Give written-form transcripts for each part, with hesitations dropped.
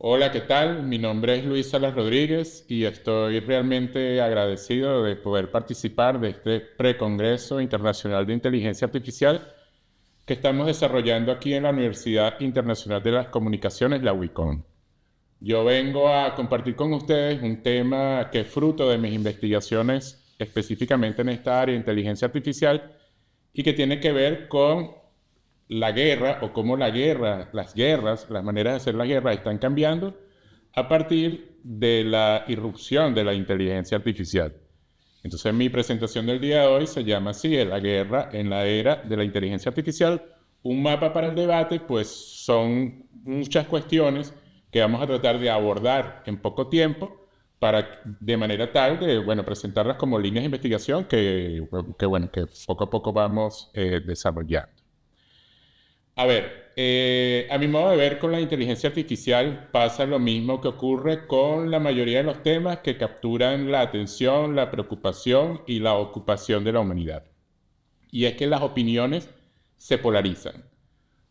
Hola, ¿qué tal? Mi nombre es Luis Salas Rodríguez y estoy realmente agradecido de poder participar de este precongreso internacional de inteligencia artificial que estamos desarrollando aquí en la Universidad Internacional de las Comunicaciones, la UICON. Yo vengo a compartir con ustedes un tema que es fruto de mis investigaciones específicamente en esta área de inteligencia artificial y que tiene que ver con la guerra o cómo las maneras de hacer la guerra están cambiando a partir de la irrupción de la inteligencia artificial. Entonces mi presentación del día de hoy se llama así, la guerra en la era de la inteligencia artificial. Un mapa para el debate, pues son muchas cuestiones que vamos a tratar de abordar en poco tiempo para de manera tal de, bueno, presentarlas como líneas de investigación que poco a poco vamos desarrollando. A ver, a mi modo de ver con la inteligencia artificial pasa lo mismo que ocurre con la mayoría de los temas que capturan la atención, la preocupación y la ocupación de la humanidad. Y es que las opiniones se polarizan.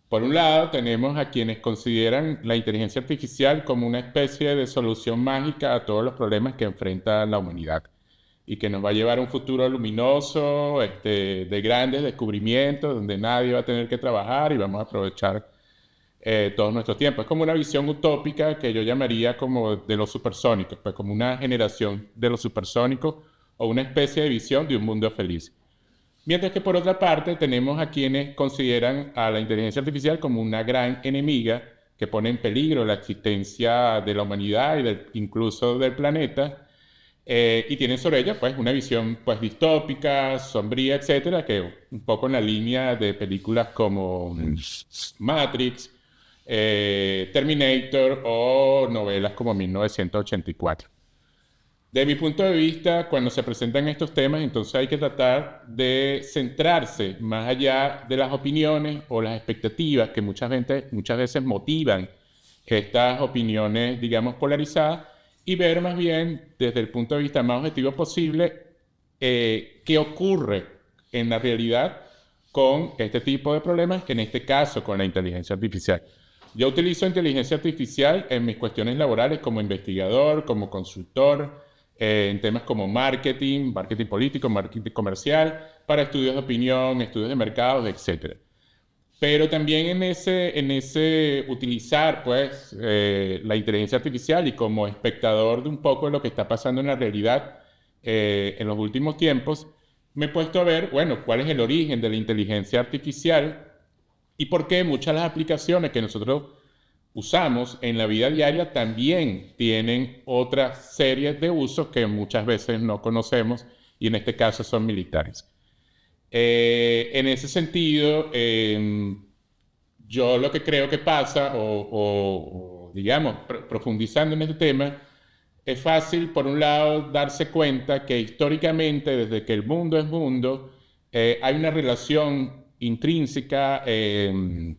Por un lado, tenemos a quienes consideran la inteligencia artificial como una especie de solución mágica a todos los problemas que enfrenta la humanidad y que nos va a llevar a un futuro luminoso, de grandes descubrimientos, donde nadie va a tener que trabajar y vamos a aprovechar todo nuestro tiempo. Es como una visión utópica que yo llamaría como de los supersónicos, pues como una generación de los supersónicos o una especie de visión de un mundo feliz. Mientras que por otra parte tenemos a quienes consideran a la inteligencia artificial como una gran enemiga que pone en peligro la existencia de la humanidad y incluso del planeta, y tienen sobre ella pues una visión pues distópica, sombría, etcétera, que un poco en la línea de películas como Matrix, Terminator o novelas como 1984. De mi punto de vista, cuando se presentan estos temas, entonces hay que tratar de centrarse más allá de las opiniones o las expectativas que muchas veces motivan estas opiniones, digamos, polarizadas, y ver más bien desde el punto de vista más objetivo posible qué ocurre en la realidad con este tipo de problemas, que en este caso con la inteligencia artificial. Yo utilizo inteligencia artificial en mis cuestiones laborales como investigador, como consultor, en temas como marketing político, marketing comercial, para estudios de opinión, estudios de mercados, etc. Pero también en ese utilizar pues la inteligencia artificial y como espectador de un poco de lo que está pasando en la realidad en los últimos tiempos, me he puesto a ver, bueno, cuál es el origen de la inteligencia artificial y por qué muchas de las aplicaciones que nosotros usamos en la vida diaria también tienen otras series de usos que muchas veces no conocemos y en este caso son militares. En ese sentido, yo lo que creo que pasa, digamos, profundizando en este tema, es fácil, por un lado, darse cuenta que históricamente, desde que el mundo es mundo, hay una relación intrínseca, un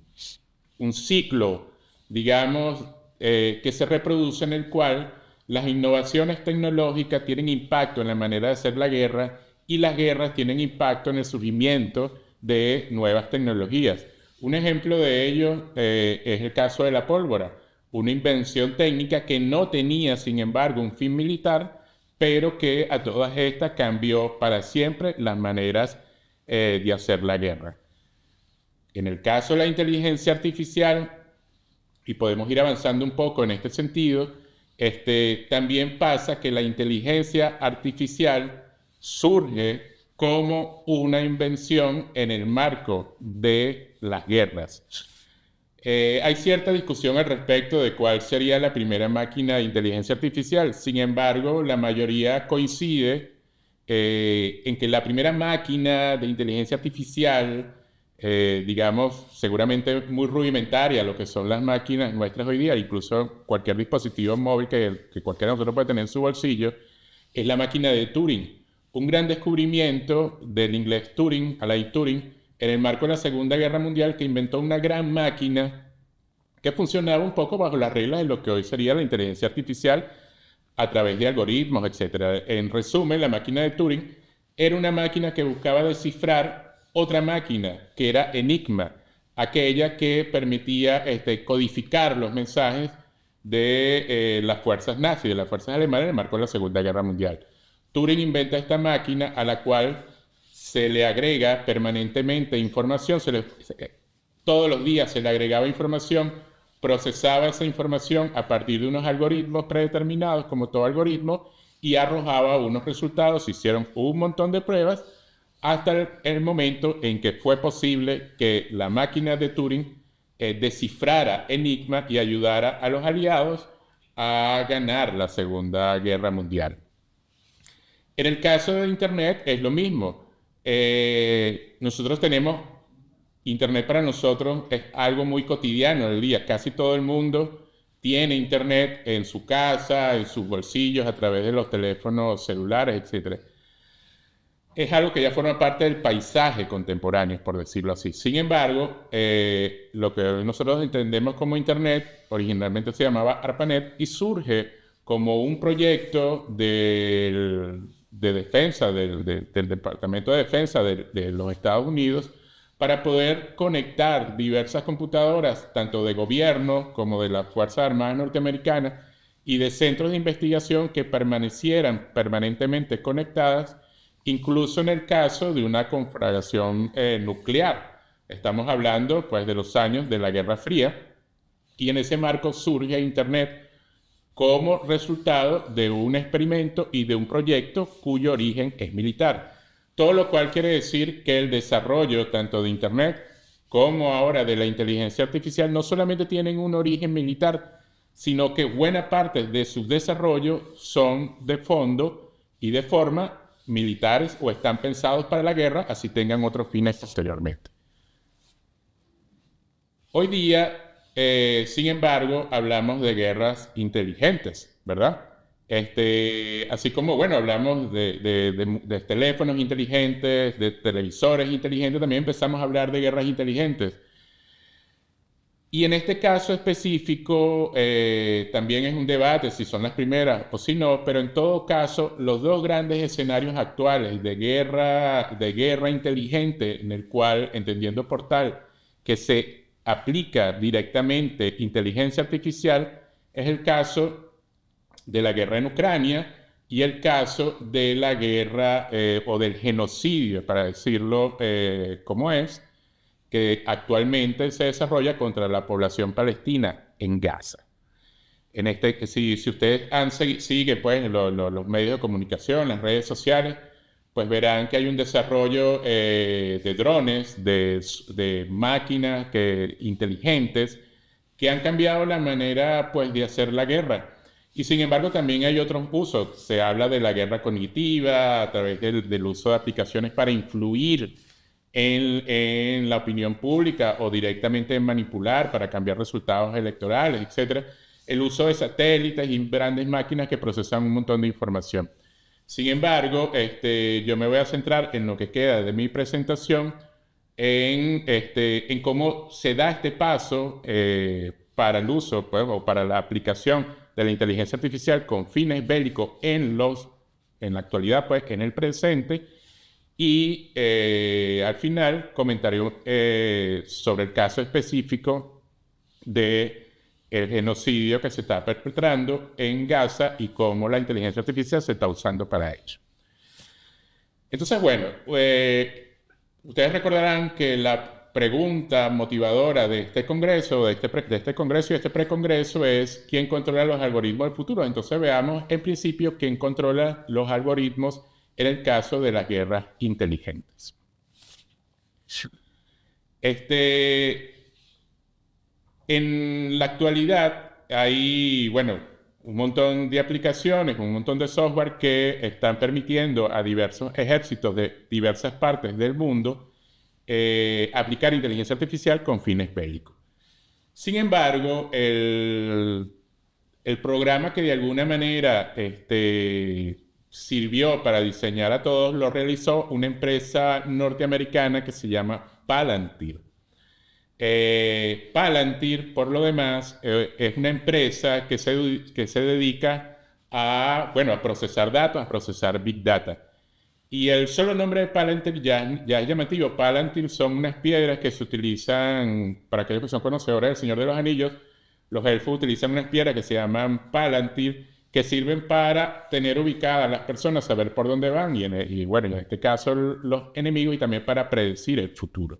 ciclo, digamos, que se reproduce en el cual las innovaciones tecnológicas tienen impacto en la manera de hacer la guerra y las guerras tienen impacto en el surgimiento de nuevas tecnologías. Un ejemplo de ello es el caso de la pólvora, una invención técnica que no tenía, sin embargo, un fin militar, pero que a todas estas cambió para siempre las maneras de hacer la guerra. En el caso de la inteligencia artificial, y podemos ir avanzando un poco en este sentido, también pasa que la inteligencia artificial surge como una invención en el marco de las guerras. Hay cierta discusión al respecto de cuál sería la primera máquina de inteligencia artificial. Sin embargo, la mayoría coincide en que la primera máquina de inteligencia artificial, digamos, seguramente muy rudimentaria, lo que son las máquinas nuestras hoy día, incluso cualquier dispositivo móvil que cualquiera de nosotros puede tener en su bolsillo, es la máquina de Turing. Un gran descubrimiento del inglés Turing, Alan Turing, en el marco de la Segunda Guerra Mundial, que inventó una gran máquina que funcionaba un poco bajo las reglas de lo que hoy sería la inteligencia artificial a través de algoritmos, etc. En resumen, la máquina de Turing era una máquina que buscaba descifrar otra máquina, que era Enigma, aquella que permitía codificar los mensajes de las fuerzas nazis, de las fuerzas alemanas en el marco de la Segunda Guerra Mundial. Turing inventa esta máquina a la cual se le agrega permanentemente información, todos los días se le agregaba información, procesaba esa información a partir de unos algoritmos predeterminados, como todo algoritmo, y arrojaba unos resultados. Hicieron un montón de pruebas hasta el momento en que fue posible que la máquina de Turing descifrara Enigma y ayudara a los aliados a ganar la Segunda Guerra Mundial. En el caso de Internet es lo mismo. Nosotros tenemos, Internet para nosotros es algo muy cotidiano del día. Casi todo el mundo tiene Internet en su casa, en sus bolsillos, a través de los teléfonos celulares, etc. Es algo que ya forma parte del paisaje contemporáneo, por decirlo así. Sin embargo, lo que nosotros entendemos como Internet, originalmente se llamaba ARPANET y surge como un proyecto de defensa, del Departamento de Defensa de los Estados Unidos, para poder conectar diversas computadoras, tanto de gobierno como de las Fuerzas Armadas norteamericanas y de centros de investigación que permanecieran permanentemente conectadas, incluso en el caso de una conflagración nuclear. Estamos hablando pues, de los años de la Guerra Fría, y en ese marco surge Internet como resultado de un experimento y de un proyecto cuyo origen es militar. Todo lo cual quiere decir que el desarrollo tanto de Internet como ahora de la inteligencia artificial no solamente tienen un origen militar, sino que buena parte de sus desarrollos son de fondo y de forma militares o están pensados para la guerra, así tengan otros fines posteriormente. Hoy día, sin embargo, hablamos de guerras inteligentes, ¿verdad? Así como, bueno, hablamos de teléfonos inteligentes, de televisores inteligentes, también empezamos a hablar de guerras inteligentes. Y en este caso específico, también es un debate si son las primeras o si no, pero en todo caso, los dos grandes escenarios actuales de guerra inteligente, en el cual, entendiendo por tal, que se aplica directamente inteligencia artificial, es el caso de la guerra en Ucrania y el caso de la guerra o del genocidio, para decirlo como es, que actualmente se desarrolla contra la población palestina en Gaza. Si ustedes siguen pues, los medios de comunicación, las redes sociales, pues verán que hay un desarrollo de drones, de máquinas inteligentes que han cambiado la manera pues, de hacer la guerra. Y sin embargo también hay otros usos. Se habla de la guerra cognitiva a través del uso de aplicaciones para influir en la opinión pública o directamente en manipular para cambiar resultados electorales, etc. El uso de satélites y grandes máquinas que procesan un montón de información. Sin embargo, yo me voy a centrar en lo que queda de mi presentación en cómo se da este paso para el uso pues, o para la aplicación de la inteligencia artificial con fines bélicos en la actualidad, pues, en el presente. Y al final comentaré sobre el caso específico del genocidio que se está perpetrando en Gaza y cómo la inteligencia artificial se está usando para ello. Entonces, bueno, ustedes recordarán que la pregunta motivadora de este congreso, de este congreso y este precongreso es ¿quién controla los algoritmos del futuro? Entonces veamos en principio quién controla los algoritmos en el caso de las guerras inteligentes. En la actualidad hay, bueno, un montón de aplicaciones, un montón de software que están permitiendo a diversos ejércitos de diversas partes del mundo aplicar inteligencia artificial con fines bélicos. Sin embargo, el programa que de alguna manera sirvió para diseñar a todos lo realizó una empresa norteamericana que se llama Palantir. Palantir, por lo demás, es una empresa que se dedica a procesar datos, a procesar Big Data. Y el solo nombre de Palantir ya es llamativo. Palantir son unas piedras que se utilizan, para aquellos que son conocedores del Señor de los Anillos, Los elfos utilizan unas piedras que se llaman Palantir, que sirven para tener ubicadas a las personas, saber por dónde van, y bueno, en este caso los enemigos, y también para predecir el futuro.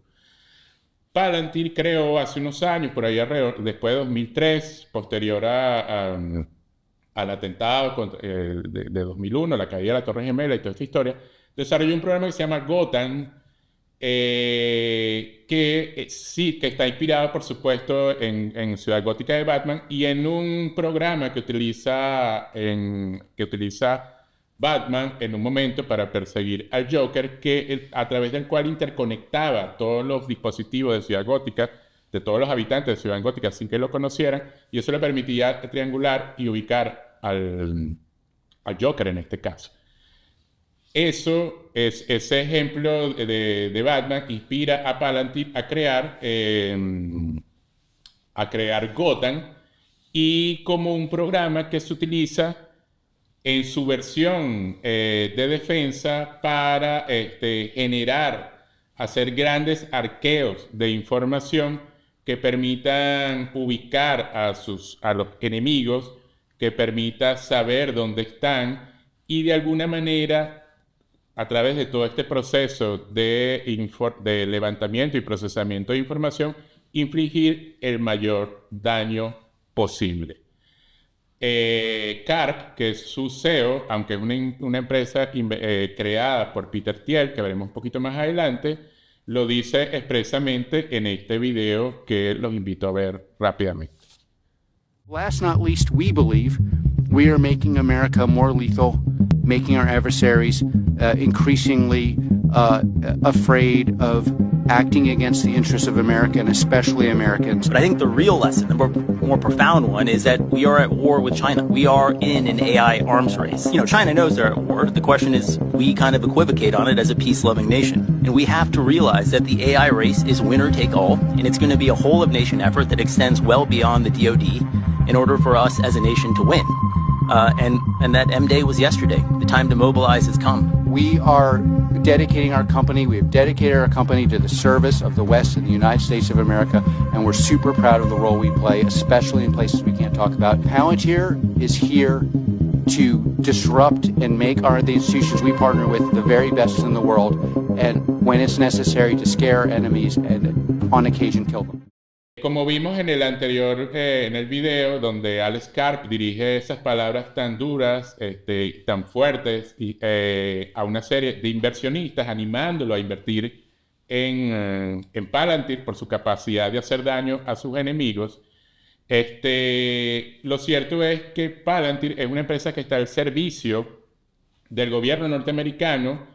Palantir creó hace unos años, por ahí alrededor, después de 2003, posterior al atentado de 2001, la caída de la Torre Gemela y toda esta historia, desarrolló un programa que se llama Gotham, sí, que está inspirado, por supuesto, en Ciudad Gótica de Batman y en un programa que utiliza Batman en un momento para perseguir al Joker, a través del cual interconectaba todos los dispositivos de Ciudad Gótica, de todos los habitantes de Ciudad Gótica sin que lo conocieran, y eso le permitía triangular y ubicar al Joker en este caso. Ese ejemplo de Batman inspira a Palantir a crear Gotham, y como un programa que se utiliza en su versión de defensa para hacer grandes arqueos de información que permitan ubicar a los enemigos, que permita saber dónde están, y de alguna manera, a través de todo este proceso de levantamiento y procesamiento de información, infligir el mayor daño posible. Karp, que es su CEO, aunque es una empresa creada por Peter Thiel, que veremos un poquito más adelante, lo dice expresamente en este video que los invito a ver rápidamente. Last not least, we believe we are making America more lethal, making our adversaries increasingly afraid of acting against the interests of America and especially Americans. But I think the real lesson, the more profound one, is that we are at war with China. We are in an AI arms race. You know, China knows they're at war. The question is, we kind of equivocate on it as a peace-loving nation. And we have to realize that the AI race is winner take all, and it's going to be a whole of nation effort that extends well beyond the DoD in order for us as a nation to win. And that M-Day was yesterday. The time to mobilize has come. We are dedicating our company, we have dedicated our company to the service of the West and the United States of America, and we're super proud of the role we play, especially in places we can't talk about. Palantir is here to disrupt and make the institutions we partner with the very best in the world, and when it's necessary, to scare enemies and on occasion kill them. Como vimos en el video donde Alex Karp dirige esas palabras tan duras, tan fuertes, a una serie de inversionistas, animándolo a invertir en Palantir por su capacidad de hacer daño a sus enemigos. Lo cierto es que Palantir es una empresa que está al servicio del gobierno norteamericano,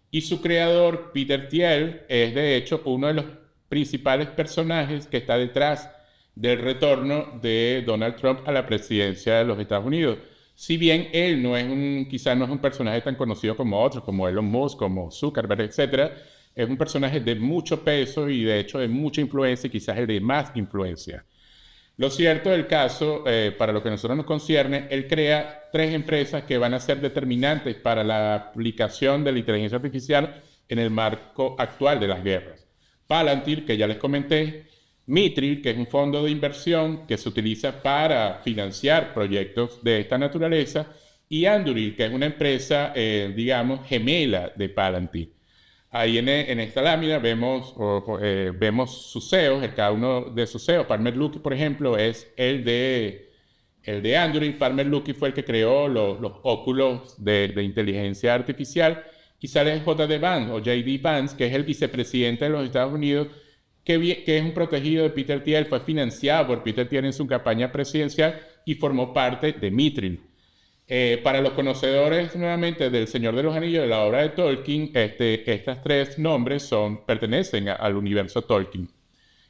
y su creador, Peter Thiel, es de hecho uno de los principales personajes que está detrás del retorno de Donald Trump a la presidencia de los Estados Unidos. Si bien él quizás no es un personaje tan conocido como otros, como Elon Musk, como Zuckerberg, etc., es un personaje de mucho peso y de hecho de mucha influencia, y quizás el de más influencia. Lo cierto del caso, para lo que a nosotros nos concierne, él crea 3 empresas que van a ser determinantes para la aplicación de la inteligencia artificial en el marco actual de las guerras. Palantir, que ya les comenté, Mithril, que es un fondo de inversión que se utiliza para financiar proyectos de esta naturaleza, y Anduril, que es una empresa, digamos, gemela de Palantir. Ahí en esta lámina vemos sus CEOs, cada uno de sus CEOs. Palmer Luckey, por ejemplo, es el de Anduril. Palmer Luckey fue el que creó los óculos de inteligencia artificial. Y sale J.D. Vance, o J.D. Vance, que es el vicepresidente de los Estados Unidos, que es un protegido de Peter Thiel, fue financiado por Peter Thiel en su campaña presidencial y formó parte de Mithril. Para los conocedores, nuevamente, del Señor de los Anillos, de la obra de Tolkien, estas 3 nombres pertenecen al universo Tolkien.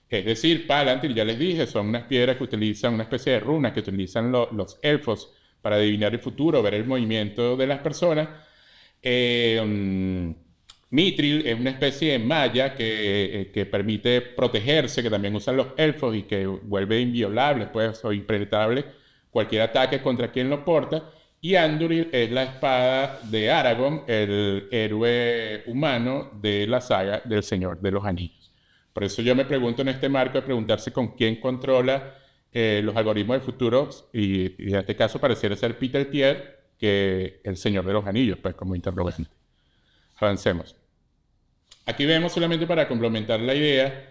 Es decir, Palantir, ya les dije, son unas piedras que utilizan, una especie de runas que utilizan los elfos para adivinar el futuro, ver el movimiento de las personas. Mithril es una especie de malla que permite protegerse, que también usan los elfos y que vuelve inviolable, pues, o impenetrable cualquier ataque contra quien lo porta. Y Anduril es la espada de Aragorn, el héroe humano de la saga del Señor de los Anillos. Por eso yo me pregunto en este marco de preguntarse con quién controla los algoritmos de futuro, y en este caso pareciera ser Peter Thiel, que el Señor de los Anillos, pues como interrogante. Avancemos. Aquí vemos, solamente para complementar la idea,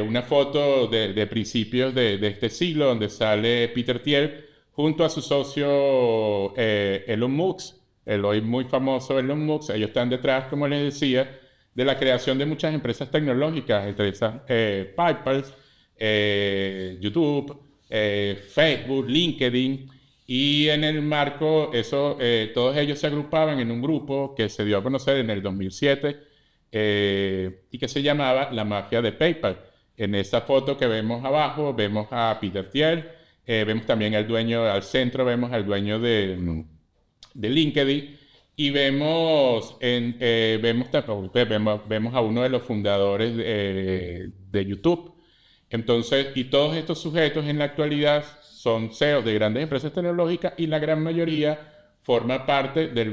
una foto de principios de este siglo, donde sale Peter Thiel junto a su socio Elon Musk, el hoy muy famoso Elon Musk. Ellos están detrás, como les decía, de la creación de muchas empresas tecnológicas, entre esas PayPal, YouTube, Facebook, LinkedIn, y en el marco, todos ellos se agrupaban en un grupo que se dio a conocer en el 2007 y que se llamaba la mafia de PayPal. En esa foto que vemos abajo, vemos a Peter Thiel, vemos también al centro vemos al dueño de LinkedIn, y vemos a uno de los fundadores de YouTube. Entonces, y todos estos sujetos en la actualidad son CEOs de grandes empresas tecnológicas, y la gran mayoría forma parte del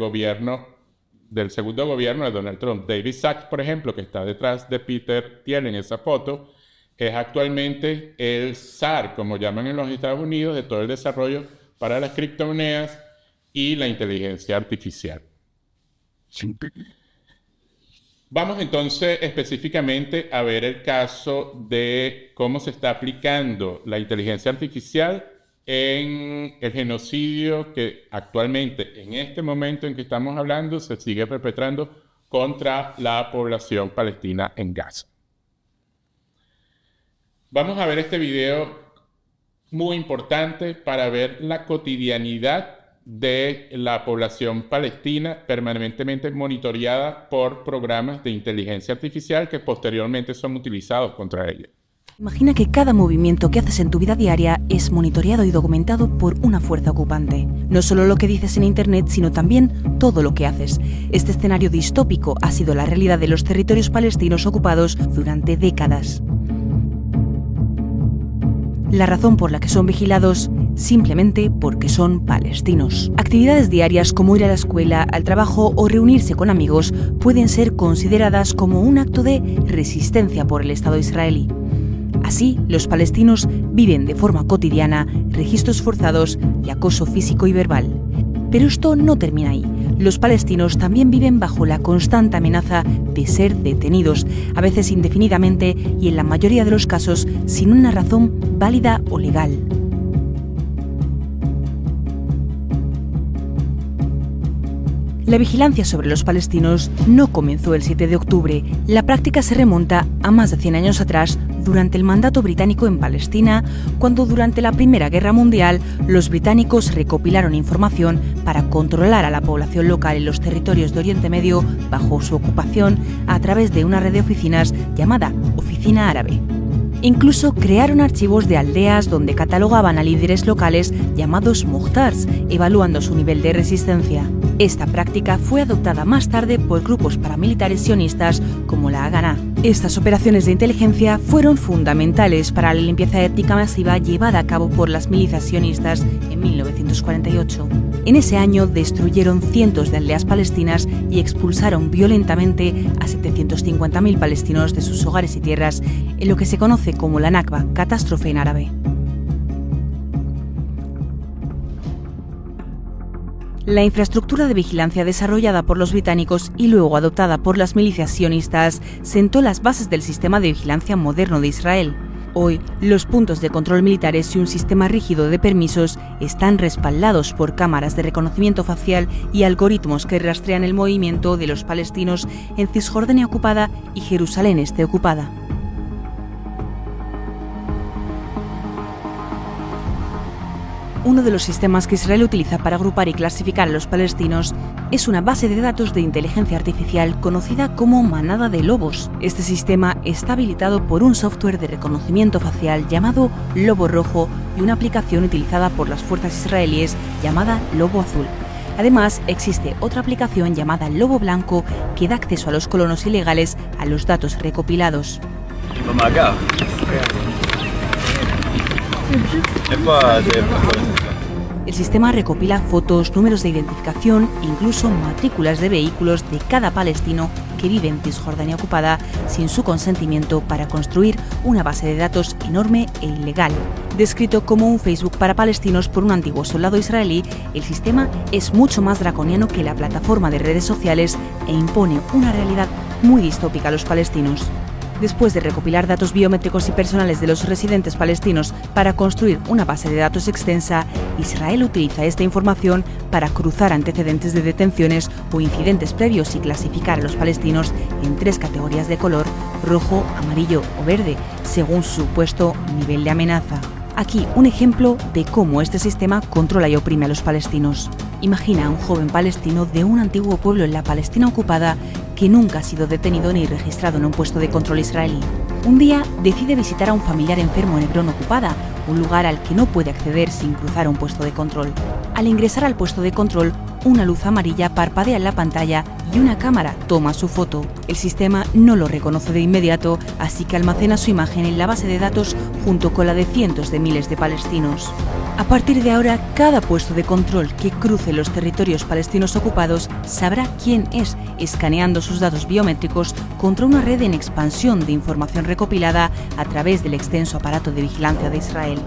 segundo gobierno de Donald Trump. David Sacks, por ejemplo, que está detrás de Peter Thiel en esa foto, es actualmente el zar, como llaman en los Estados Unidos, de todo el desarrollo para las criptomonedas y la inteligencia artificial. Vamos entonces específicamente a ver el caso de cómo se está aplicando la inteligencia artificial en el genocidio que actualmente, en este momento en que estamos hablando, se sigue perpetrando contra la población palestina en Gaza. Vamos a ver este video muy importante para ver la cotidianidad de la población palestina, permanentemente monitoreada por programas de inteligencia artificial que posteriormente son utilizados contra ella. Imagina que cada movimiento que haces en tu vida diaria es monitoreado y documentado por una fuerza ocupante. No solo lo que dices en Internet, sino también todo lo que haces. Este escenario distópico ha sido la realidad de los territorios palestinos ocupados durante décadas. La razón por la que son vigilados, simplemente porque son palestinos. Actividades diarias como ir a la escuela, al trabajo o reunirse con amigos pueden ser consideradas como un acto de resistencia por el Estado israelí. Así, los palestinos viven de forma cotidiana registros forzados y acoso físico y verbal. Pero esto no termina ahí. Los palestinos también viven bajo la constante amenaza de ser detenidos, a veces indefinidamente y en la mayoría de los casos sin una razón válida o legal. La vigilancia sobre los palestinos no comenzó el 7 de octubre. La práctica se remonta a más de 100 años atrás, durante el mandato británico en Palestina, cuando durante la Primera Guerra Mundial los británicos recopilaron información para controlar a la población local en los territorios de Oriente Medio bajo su ocupación a través de una red de oficinas llamada Oficina Árabe. Incluso crearon archivos de aldeas donde catalogaban a líderes locales llamados muhtars, evaluando su nivel de resistencia. Esta práctica fue adoptada más tarde por grupos paramilitares sionistas como la Haganah. Estas operaciones de inteligencia fueron fundamentales para la limpieza étnica masiva llevada a cabo por las milicias sionistas en 1948. En ese año destruyeron cientos de aldeas palestinas y expulsaron violentamente a 750.000 palestinos de sus hogares y tierras, en lo que se conoce como la Nakba, catástrofe en árabe. La infraestructura de vigilancia desarrollada por los británicos y luego adoptada por las milicias sionistas sentó las bases del sistema de vigilancia moderno de Israel. Hoy, los puntos de control militares y un sistema rígido de permisos están respaldados por cámaras de reconocimiento facial y algoritmos que rastrean el movimiento de los palestinos en Cisjordania ocupada y Jerusalén Este ocupada. Uno de los sistemas que Israel utiliza para agrupar y clasificar a los palestinos es una base de datos de inteligencia artificial conocida como Manada de Lobos. Este sistema está habilitado por un software de reconocimiento facial llamado Lobo Rojo y una aplicación utilizada por las fuerzas israelíes llamada Lobo Azul. Además, existe otra aplicación llamada Lobo Blanco que da acceso a los colonos ilegales a los datos recopilados. El sistema recopila fotos, números de identificación e incluso matrículas de vehículos de cada palestino que vive en Cisjordania ocupada sin su consentimiento para construir una base de datos enorme e ilegal. Descrito como un Facebook para palestinos por un antiguo soldado israelí, el sistema es mucho más draconiano que la plataforma de redes sociales e impone una realidad muy distópica a los palestinos. Después de recopilar datos biométricos y personales de los residentes palestinos para construir una base de datos extensa, Israel utiliza esta información para cruzar antecedentes de detenciones o incidentes previos y clasificar a los palestinos en 3 categorías de color: rojo, amarillo o verde, según su supuesto nivel de amenaza. Aquí un ejemplo de cómo este sistema controla y oprime a los palestinos. Imagina a un joven palestino de un antiguo pueblo en la Palestina ocupada que nunca ha sido detenido ni registrado en un puesto de control israelí. Un día decide visitar a un familiar enfermo en Hebrón ocupada, un lugar al que no puede acceder sin cruzar un puesto de control. Al ingresar al puesto de control, una luz amarilla parpadea en la pantalla y una cámara toma su foto. El sistema no lo reconoce de inmediato, así que almacena su imagen en la base de datos junto con la de cientos de miles de palestinos. A partir de ahora, cada puesto de control que cruce los territorios palestinos ocupados sabrá quién es, escaneando sus datos biométricos contra una red en expansión de información recopilada a través del extenso aparato de vigilancia de Israel.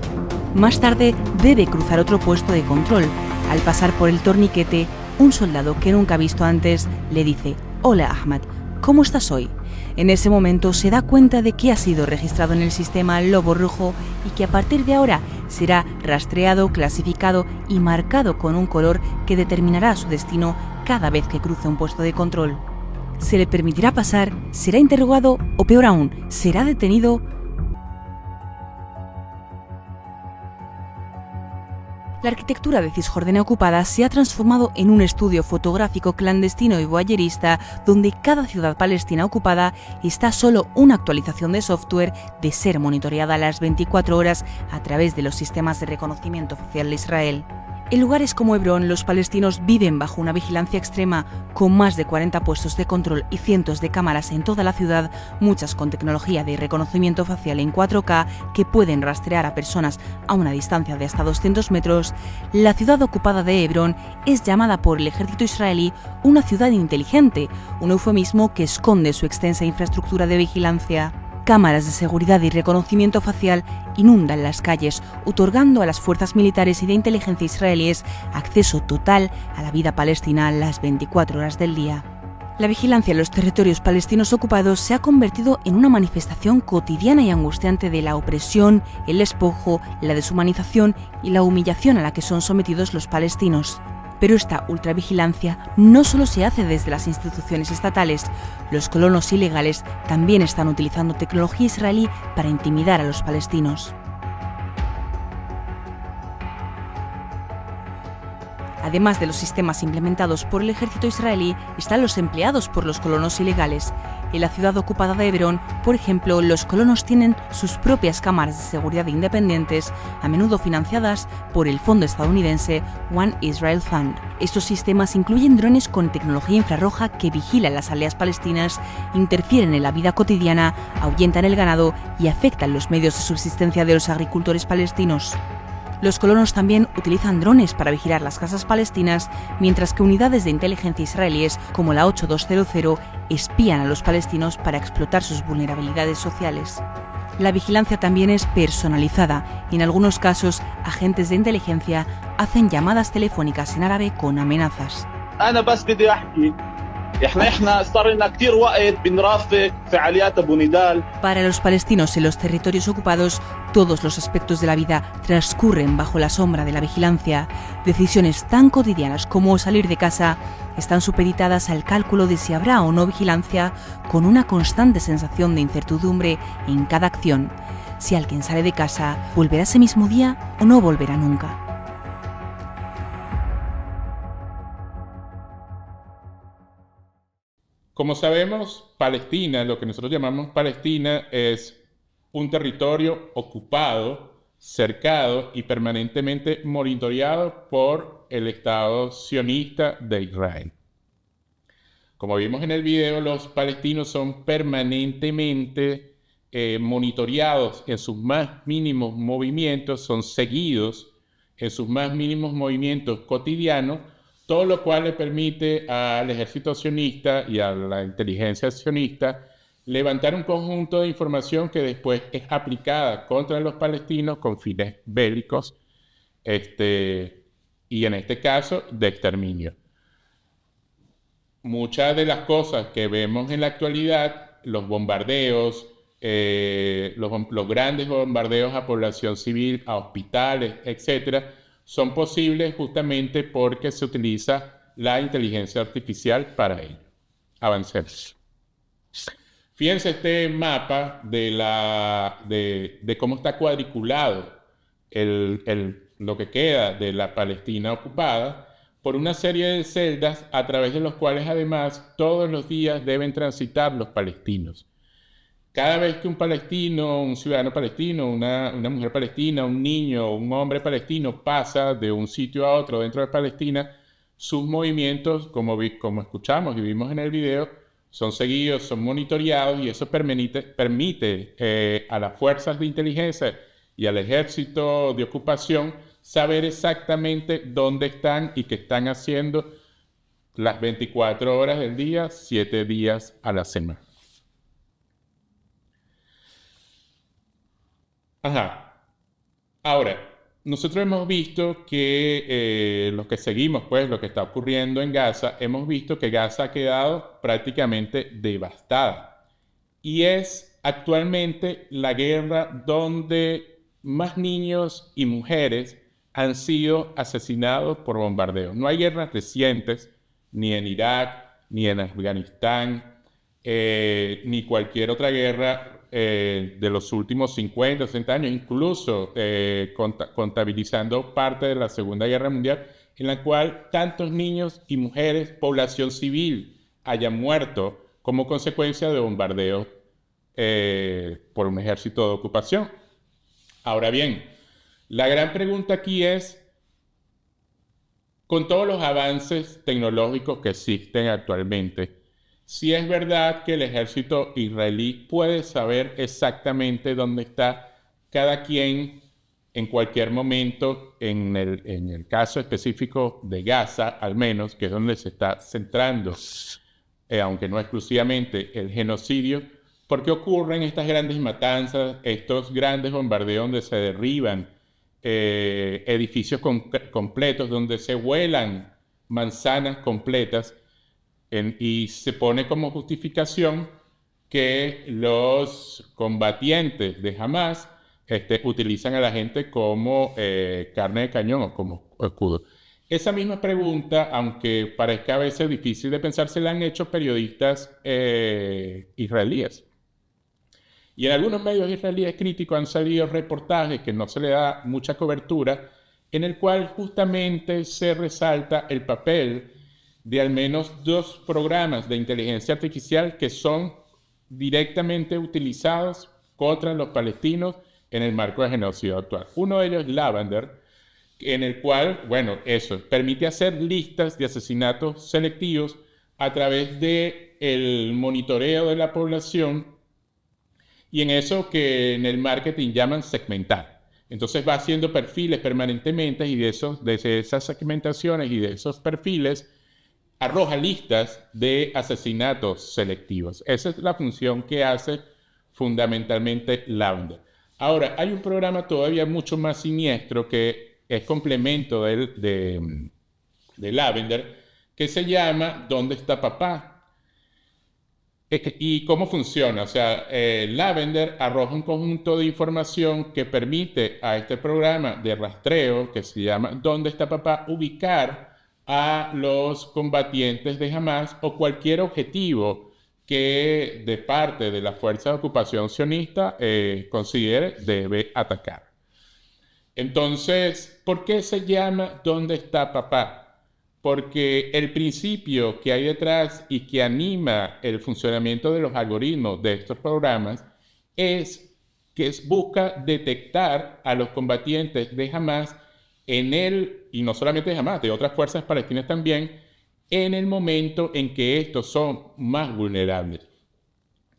Más tarde, debe cruzar otro puesto de control. Al pasar por el torniquete, un soldado que nunca ha visto antes le dice: «Hola Ahmad, ¿cómo estás hoy?». En ese momento se da cuenta de que ha sido registrado en el sistema Lobo Rojo y que a partir de ahora será rastreado, clasificado y marcado con un color que determinará su destino cada vez que cruce un puesto de control. ¿Se le permitirá pasar? ¿Será interrogado? O peor aún, ¿será detenido? La arquitectura de Cisjordania ocupada se ha transformado en un estudio fotográfico clandestino y voyerista donde cada ciudad palestina ocupada está a solo una actualización de software de ser monitoreada a las 24 horas a través de los sistemas de reconocimiento facial de Israel. En lugares como Hebrón, los palestinos viven bajo una vigilancia extrema, con más de 40 puestos de control y cientos de cámaras en toda la ciudad, muchas con tecnología de reconocimiento facial en 4K que pueden rastrear a personas a una distancia de hasta 200 metros. La ciudad ocupada de Hebrón es llamada por el ejército israelí una ciudad inteligente, un eufemismo que esconde su extensa infraestructura de vigilancia. Cámaras de seguridad y reconocimiento facial inundan las calles, otorgando a las fuerzas militares y de inteligencia israelíes acceso total a la vida palestina las 24 horas del día. La vigilancia en los territorios palestinos ocupados se ha convertido en una manifestación cotidiana y angustiante de la opresión, el despojo, la deshumanización y la humillación a la que son sometidos los palestinos. Pero esta ultravigilancia no solo se hace desde las instituciones estatales. Los colonos ilegales también están utilizando tecnología israelí para intimidar a los palestinos. Además de los sistemas implementados por el ejército israelí, están los empleados por los colonos ilegales. En la ciudad ocupada de Hebrón, por ejemplo, los colonos tienen sus propias cámaras de seguridad independientes, a menudo financiadas por el fondo estadounidense One Israel Fund. Estos sistemas incluyen drones con tecnología infrarroja que vigilan las aldeas palestinas, interfieren en la vida cotidiana, ahuyentan el ganado y afectan los medios de subsistencia de los agricultores palestinos. Los colonos también utilizan drones para vigilar las casas palestinas, mientras que unidades de inteligencia israelíes como la 8200 espían a los palestinos para explotar sus vulnerabilidades sociales. La vigilancia también es personalizada. En algunos casos, agentes de inteligencia hacen llamadas telefónicas en árabe con amenazas. Para los palestinos en los territorios ocupados, todos los aspectos de la vida transcurren bajo la sombra de la vigilancia. Decisiones tan cotidianas como salir de casa están supeditadas al cálculo de si habrá o no vigilancia, con una constante sensación de incertidumbre en cada acción. Si alguien sale de casa, ¿volverá ese mismo día o no volverá nunca? Como sabemos, Palestina, lo que nosotros llamamos Palestina, es un territorio ocupado, cercado y permanentemente monitoreado por el Estado sionista de Israel. Como vimos en el video, los palestinos son permanentemente monitoreados en sus más mínimos movimientos, son seguidos en sus más mínimos movimientos cotidianos todo lo cual le permite al ejército sionista y a la inteligencia sionista levantar un conjunto de información que después es aplicada contra los palestinos con fines bélicos, y en este caso de exterminio. Muchas de las cosas que vemos en la actualidad, los bombardeos, los grandes bombardeos a población civil, a hospitales, etcétera, son posibles justamente porque se utiliza la inteligencia artificial para ello. Avancemos. Fíjense este mapa de cómo está cuadriculado lo que queda de la Palestina ocupada por una serie de celdas a través de los cuales además todos los días deben transitar los palestinos. Cada vez que un palestino, un ciudadano palestino, una mujer palestina, un niño, un hombre palestino pasa de un sitio a otro dentro de Palestina, sus movimientos, como escuchamos y vimos en el video, son seguidos, son monitoreados, y eso permite a las fuerzas de inteligencia y al ejército de ocupación saber exactamente dónde están y qué están haciendo las 24 horas del día, 7 días a la semana. Ahora, nosotros hemos visto que los que seguimos, pues, lo que está ocurriendo en Gaza, hemos visto que Gaza ha quedado prácticamente devastada. Y es actualmente la guerra donde más niños y mujeres han sido asesinados por bombardeos. No hay guerras recientes, ni en Irak, ni en Afganistán, ni cualquier otra guerra de los últimos 50, 60 años, incluso contabilizando parte de la Segunda Guerra Mundial, en la cual tantos niños y mujeres, población civil, hayan muerto como consecuencia de bombardeos por un ejército de ocupación. Ahora bien, la gran pregunta aquí es, con todos los avances tecnológicos que existen actualmente, si es verdad que el ejército israelí puede saber exactamente dónde está cada quien en cualquier momento, en el caso específico de Gaza, al menos, que es donde se está centrando, aunque no exclusivamente, el genocidio, ¿por qué ocurren estas grandes matanzas, estos grandes bombardeos donde se derriban edificios completos, donde se vuelan manzanas completas? Y se pone como justificación que los combatientes de Hamas utilizan a la gente como carne de cañón o como escudo. Esa misma pregunta, aunque parezca a veces difícil de pensar, se la han hecho periodistas israelíes. Y en algunos medios israelíes críticos han salido reportajes que no se le da mucha cobertura, en el cual justamente se resalta el papel de al menos 2 programas de inteligencia artificial que son directamente utilizados contra los palestinos en el marco del genocidio actual. Uno de ellos es Lavender, en el cual, bueno, eso permite hacer listas de asesinatos selectivos a través del monitoreo de la población, y en eso que en el marketing llaman segmentar. Entonces va haciendo perfiles permanentemente, y de esas segmentaciones y de esos perfiles arroja listas de asesinatos selectivos. Esa es la función que hace fundamentalmente Lavender. Ahora, hay un programa todavía mucho más siniestro que es complemento de Lavender, que se llama ¿Dónde está papá? ¿Y cómo funciona? O sea, Lavender arroja un conjunto de información que permite a este programa de rastreo, que se llama ¿Dónde está papá?, ubicar a los combatientes de Hamas o cualquier objetivo que de parte de la fuerza de ocupación sionista considere debe atacar. Entonces, ¿por qué se llama ¿Dónde está papá? Porque el principio que hay detrás y que anima el funcionamiento de los algoritmos de estos programas es que busca detectar a los combatientes de Hamas y no solamente de Hamas, de otras fuerzas palestinas también, en el momento en que estos son más vulnerables.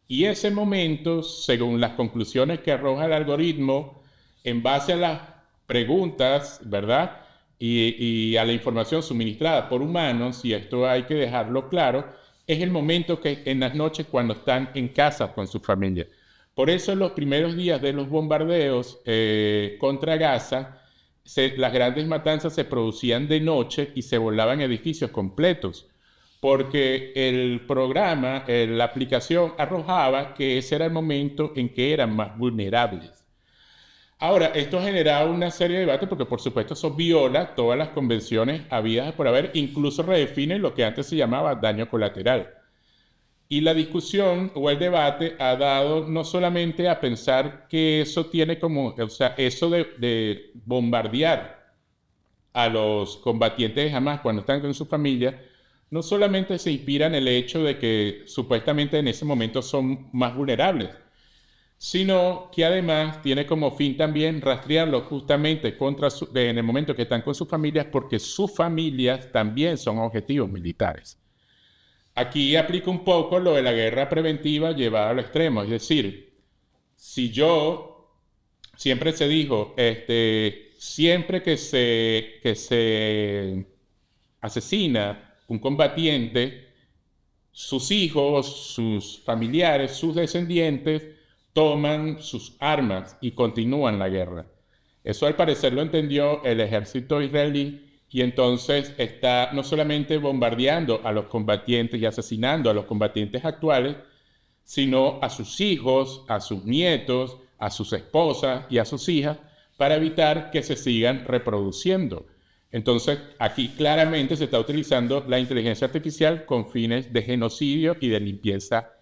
Y ese momento, según las conclusiones que arroja el algoritmo, en base a las preguntas, ¿verdad?, y a la información suministrada por humanos, y esto hay que dejarlo claro, es el momento que en las noches cuando están en casa con su familia. Por eso en los primeros días de los bombardeos contra Gaza, las grandes matanzas se producían de noche y se volaban edificios completos, porque el programa, la aplicación arrojaba que ese era el momento en que eran más vulnerables. Ahora, esto ha generado una serie de debates porque, por supuesto, eso viola todas las convenciones habidas por haber, incluso redefine lo que antes se llamaba daño colateral. Y la discusión o el debate ha dado no solamente a pensar que eso tiene como, o sea, eso de bombardear a los combatientes de Hamas cuando están con su familia, no solamente se inspira en el hecho de que supuestamente en ese momento son más vulnerables, sino que además tiene como fin también rastrearlos justamente en el momento que están con sus familias, porque sus familias también son objetivos militares. Aquí aplica un poco lo de la guerra preventiva llevada al extremo, es decir, siempre se dijo, siempre que se asesina un combatiente, sus hijos, sus familiares, sus descendientes toman sus armas y continúan la guerra. Eso al parecer lo entendió el ejército israelí y entonces está no solamente bombardeando a los combatientes y asesinando a los combatientes actuales, sino a sus hijos, a sus nietos, a sus esposas y a sus hijas para evitar que se sigan reproduciendo. Entonces, aquí claramente se está utilizando la inteligencia artificial con fines de genocidio y de limpieza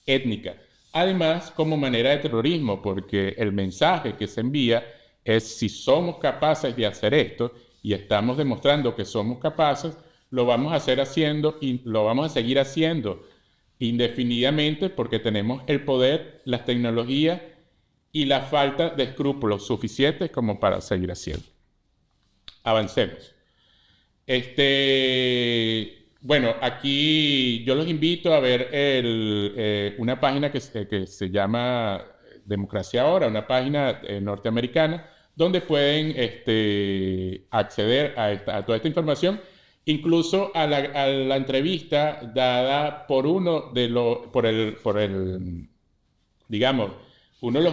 étnica. Además, como manera de terrorismo, porque el mensaje que se envía es: si somos capaces de hacer esto y estamos demostrando que somos capaces, lo vamos a hacer haciendo y lo vamos a seguir haciendo indefinidamente porque tenemos el poder, las tecnologías y la falta de escrúpulos suficientes como para seguir haciendo. Avancemos. Bueno, aquí yo los invito a ver una página que se llama Democracia Ahora, una página norteamericana, donde pueden acceder a toda esta información, incluso a la entrevista dada por uno de los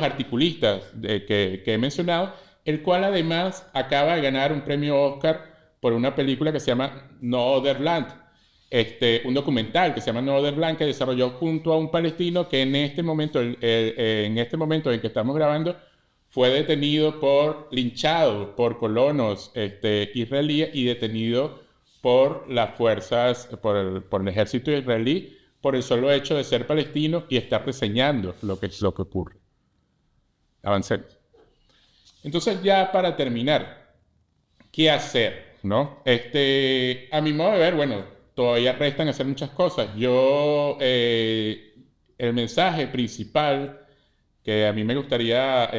articulistas que he mencionado, el cual además acaba de ganar un premio Oscar por una película que se llama No Other Land, un documental que se llama No Other Land, que desarrolló junto a un palestino que en este momento en que estamos grabando, fue detenido linchado por colonos israelíes y detenido por las fuerzas, por el ejército israelí, por el solo hecho de ser palestino y estar reseñando lo que ocurre. Avancemos. Entonces, ya para terminar, ¿qué hacer? ¿No? A mi modo de ver, bueno, todavía restan hacer muchas cosas. El mensaje principal que a mí me gustaría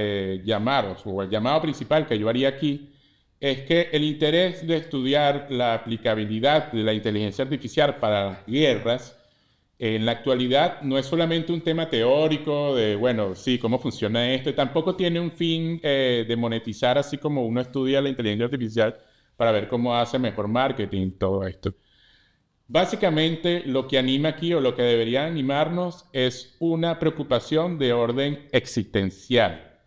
llamaros, o el llamado principal que yo haría aquí, es que el interés de estudiar la aplicabilidad de la inteligencia artificial para las guerras en la actualidad no es solamente un tema teórico de, bueno, sí, cómo funciona esto, tampoco tiene un fin de monetizar, así como uno estudia la inteligencia artificial para ver cómo hace mejor marketing, todo esto. Básicamente, lo que anima aquí, o lo que debería animarnos, es una preocupación de orden existencial.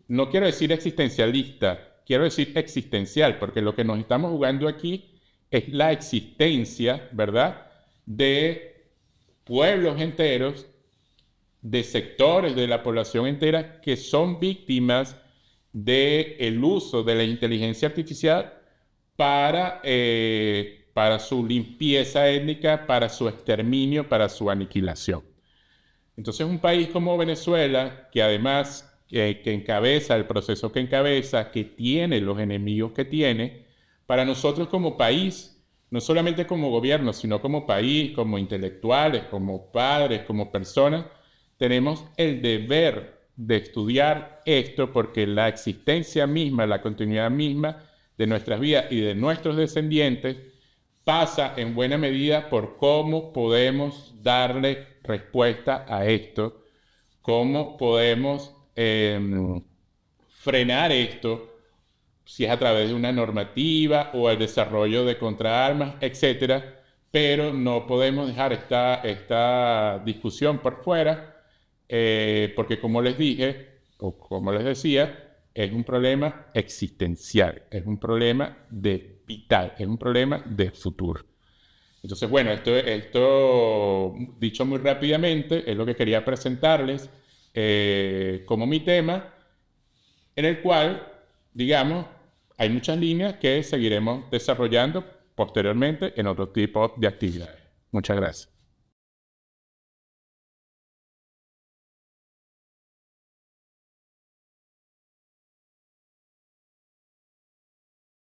No quiero decir existencialista, quiero decir existencial, porque lo que nos estamos jugando aquí es la existencia, ¿verdad?, de pueblos enteros, de sectores de la población entera que son víctimas del uso de la inteligencia artificial para su limpieza étnica, para su exterminio, para su aniquilación. Entonces, un país como Venezuela, que además que encabeza el proceso que encabeza, que tiene los enemigos que tiene, para nosotros como país, no solamente como gobierno, sino como país, como intelectuales, como padres, como personas, tenemos el deber de estudiar esto, porque la existencia misma, la continuidad misma de nuestras vidas y de nuestros descendientes pasa en buena medida por cómo podemos darle respuesta a esto, cómo podemos frenar esto si es a través de una normativa o el desarrollo de contraarmas, etcétera, pero no podemos dejar esta discusión por fuera, porque como les dije, o como les decía, es un problema existencial, es un problema vital, es un problema de futuro. Entonces, bueno, esto dicho muy rápidamente, es lo que quería presentarles como mi tema, en el cual, digamos, hay muchas líneas que seguiremos desarrollando posteriormente en otro tipo de actividades. Muchas gracias.